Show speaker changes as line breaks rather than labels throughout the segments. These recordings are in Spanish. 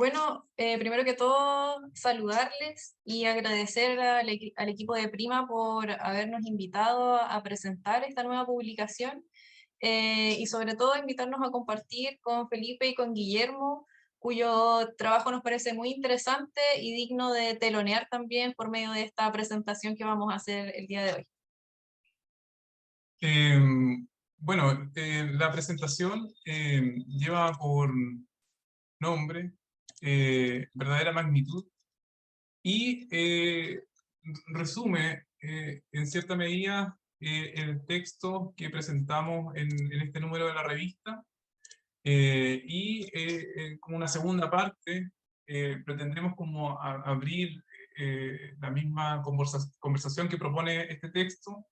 Bueno, primero que todo, saludarles y agradecer al equipo de Prima por habernos invitado a presentar esta nueva publicación y sobre todo invitarnos a compartir con Felipe y con Guillermo, cuyo trabajo nos parece muy interesante y digno de telonear también por medio de esta presentación que vamos a hacer el día de hoy.
Eh, bueno, la presentación lleva por nombre Verdadera Magnitud y resume en cierta medida el texto que presentamos en este número de la revista como una segunda parte pretendemos como abrir la misma conversación que propone este texto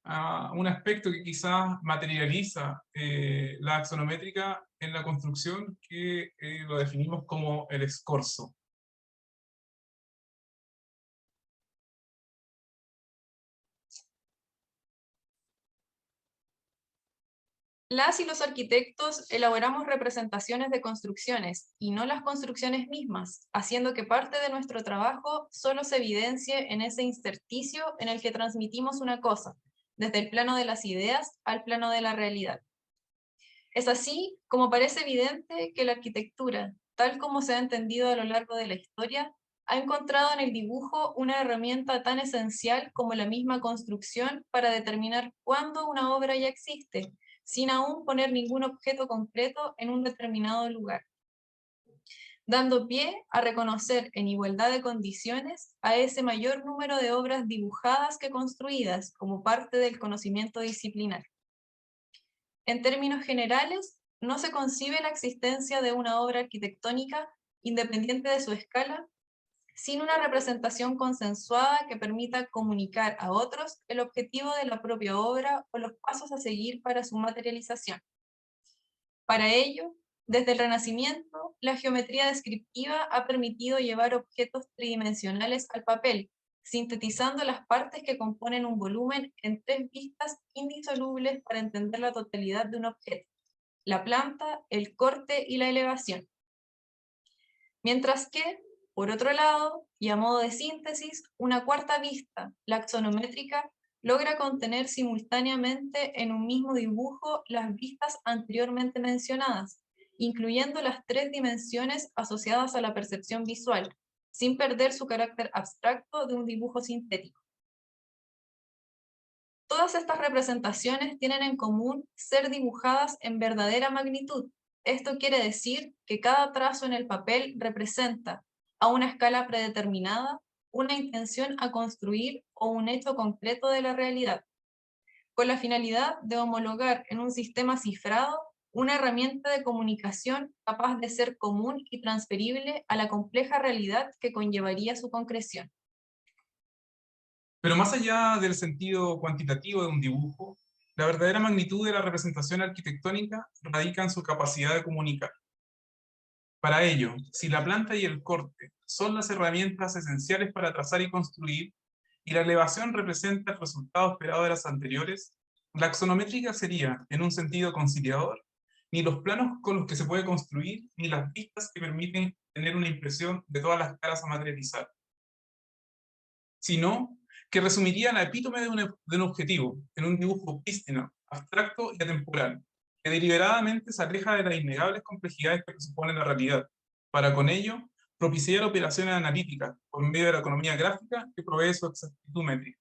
a un aspecto que quizás materializa la axonométrica en la construcción que lo definimos como el escorzo.
Las y los arquitectos elaboramos representaciones de construcciones y no las construcciones mismas, haciendo que parte de nuestro trabajo solo se evidencie en ese intersticio en el que transmitimos una cosa, desde el plano de las ideas al plano de la realidad. Es así como parece evidente que la arquitectura, tal como se ha entendido a lo largo de la historia, ha encontrado en el dibujo una herramienta tan esencial como la misma construcción para determinar cuándo una obra ya existe, sin aún poner ningún objeto concreto en un determinado lugar, dando pie a reconocer en igualdad de condiciones a ese mayor número de obras dibujadas que construidas como parte del conocimiento disciplinar. En términos generales, no se concibe la existencia de una obra arquitectónica independiente de su escala, sin una representación consensuada que permita comunicar a otros el objetivo de la propia obra o los pasos a seguir para su materialización. Para ello, desde el Renacimiento, la geometría descriptiva ha permitido llevar objetos tridimensionales al papel, sintetizando las partes que componen un volumen en tres vistas indisolubles para entender la totalidad de un objeto: la planta, el corte y la elevación. Mientras que, por otro lado, y a modo de síntesis, una cuarta vista, la axonométrica, logra contener simultáneamente en un mismo dibujo las vistas anteriormente mencionadas, incluyendo las tres dimensiones asociadas a la percepción visual, sin perder su carácter abstracto de un dibujo sintético. Todas estas representaciones tienen en común ser dibujadas en verdadera magnitud. Esto quiere decir que cada trazo en el papel representa, a una escala predeterminada, una intención a construir o un hecho concreto de la realidad, con la finalidad de homologar en un sistema cifrado una herramienta de comunicación capaz de ser común y transferible a la compleja realidad que conllevaría su concreción.
Pero más allá del sentido cuantitativo de un dibujo, la verdadera magnitud de la representación arquitectónica radica en su capacidad de comunicar. Para ello, si la planta y el corte son las herramientas esenciales para trazar y construir, y la elevación representa el resultado esperado de las anteriores, la axonométrica sería, en un sentido conciliador, ni los planos con los que se puede construir, ni las vistas que permiten tener una impresión de todas las caras a materializar, sino que resumiría la epítome de un objetivo, en un dibujo prístino, abstracto y atemporal, que deliberadamente se aleja de las innegables complejidades que presupone la realidad, para con ello propiciar operaciones analíticas por medio de la economía gráfica que provee su exactitud métrica.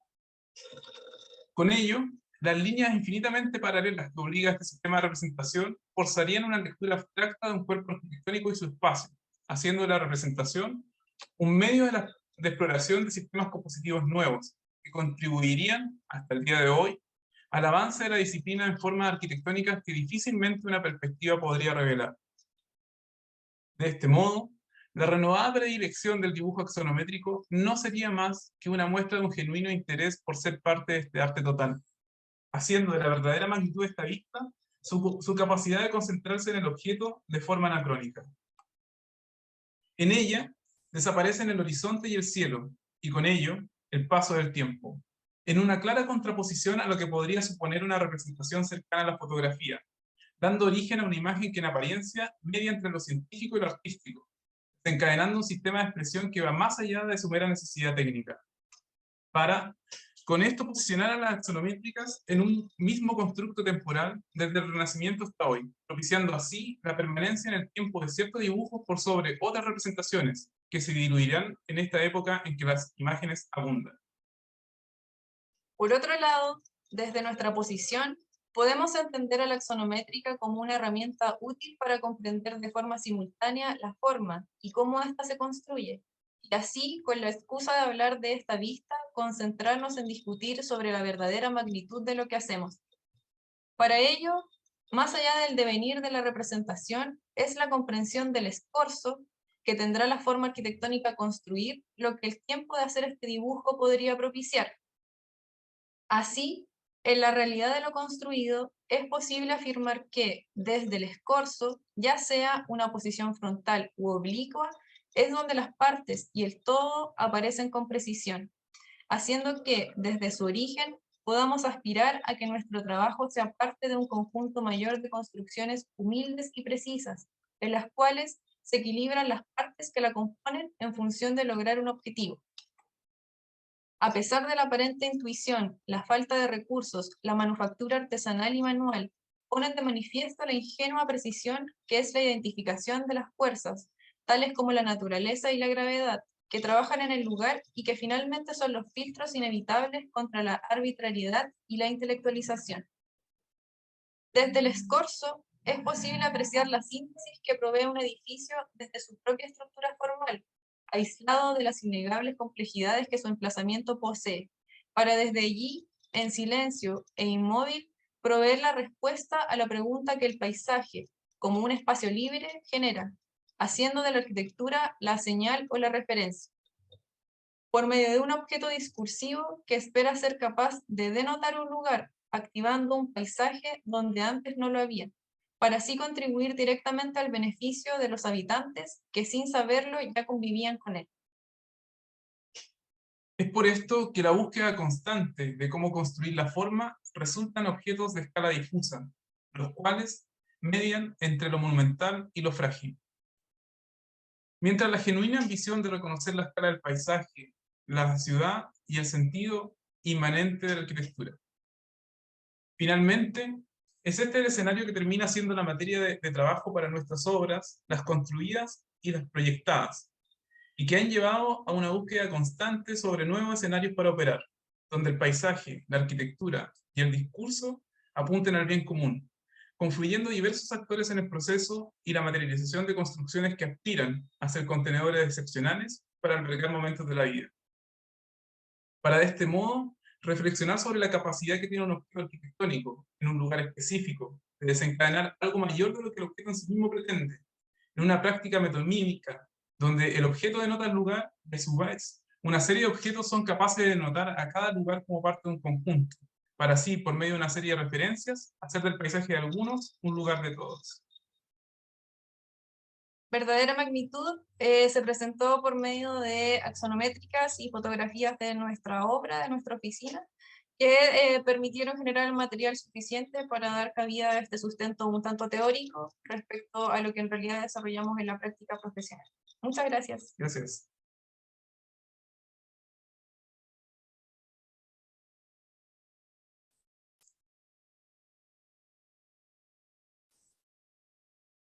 Con ello, las líneas infinitamente paralelas que obliga a este sistema de representación forzarían una lectura abstracta de un cuerpo arquitectónico y su espacio, haciendo de la representación un medio de exploración de sistemas compositivos nuevos, que contribuirían, hasta el día de hoy, al avance de la disciplina en formas arquitectónicas que difícilmente una perspectiva podría revelar. De este modo, la renovada predilección del dibujo axonométrico no sería más que una muestra de un genuino interés por ser parte de este arte total, haciendo de la verdadera magnitud de esta vista su capacidad de concentrarse en el objeto de forma anacrónica. En ella desaparecen el horizonte y el cielo, y con ello el paso del tiempo, en una clara contraposición a lo que podría suponer una representación cercana a la fotografía, dando origen a una imagen que en apariencia media entre lo científico y lo artístico, desencadenando un sistema de expresión que va más allá de su mera necesidad técnica, para con esto posicionar a las axonométricas en un mismo constructo temporal desde el Renacimiento hasta hoy, propiciando así la permanencia en el tiempo de ciertos dibujos por sobre otras representaciones que se diluirán en esta época en que las imágenes abundan.
Por otro lado, desde nuestra posición, podemos entender a la axonométrica como una herramienta útil para comprender de forma simultánea la forma y cómo ésta se construye, y así, con la excusa de hablar de esta vista, concentrarnos en discutir sobre la verdadera magnitud de lo que hacemos. Para ello, más allá del devenir de la representación, es la comprensión del escorzo que tendrá la forma arquitectónica a construir lo que el tiempo de hacer este dibujo podría propiciar. Así, en la realidad de lo construido, es posible afirmar que desde el escorzo, ya sea una posición frontal u oblicua, es donde las partes y el todo aparecen con precisión, haciendo que desde su origen podamos aspirar a que nuestro trabajo sea parte de un conjunto mayor de construcciones humildes y precisas, en las cuales se equilibran las partes que la componen en función de lograr un objetivo. A pesar de la aparente intuición, la falta de recursos, la manufactura artesanal y manual ponen de manifiesto la ingenua precisión que es la identificación de las fuerzas, tales como la naturaleza y la gravedad, que trabajan en el lugar y que finalmente son los filtros inevitables contra la arbitrariedad y la intelectualización. Desde el escorzo es posible apreciar la síntesis que provee un edificio desde su propia estructura formal, aislado de las innegables complejidades que su emplazamiento posee, para desde allí, en silencio e inmóvil, proveer la respuesta a la pregunta que el paisaje, como un espacio libre, genera, haciendo de la arquitectura la señal o la referencia. Por medio de un objeto discursivo que espera ser capaz de denotar un lugar, activando un paisaje donde antes no lo había, para así contribuir directamente al beneficio de los habitantes que sin saberlo ya convivían con él.
Es por esto que la búsqueda constante de cómo construir la forma resulta en objetos de escala difusa, los cuales median entre lo monumental y lo frágil. Mientras la genuina ambición de reconocer la escala del paisaje, la ciudad y el sentido inmanente de la arquitectura. Finalmente, es este el escenario que termina siendo la materia de trabajo para nuestras obras, las construidas y las proyectadas, y que han llevado a una búsqueda constante sobre nuevos escenarios para operar, donde el paisaje, la arquitectura y el discurso apunten al bien común, confluyendo diversos actores en el proceso y la materialización de construcciones que aspiran a ser contenedores excepcionales para albergar momentos de la vida. Para de este modo, reflexionar sobre la capacidad que tiene un objeto arquitectónico en un lugar específico de desencadenar algo mayor de lo que el objeto en sí mismo pretende, en una práctica metomímica, donde el objeto denota el lugar, de su vez, una serie de objetos son capaces de denotar a cada lugar como parte de un conjunto, para así, por medio de una serie de referencias, hacer del paisaje de algunos un lugar de todos.
Verdadera magnitud se presentó por medio de axonométricas y fotografías de nuestra obra, de nuestra oficina, que permitieron generar el material suficiente para dar cabida a este sustento un tanto teórico respecto a lo que en realidad desarrollamos en la práctica profesional. Muchas gracias.
Gracias.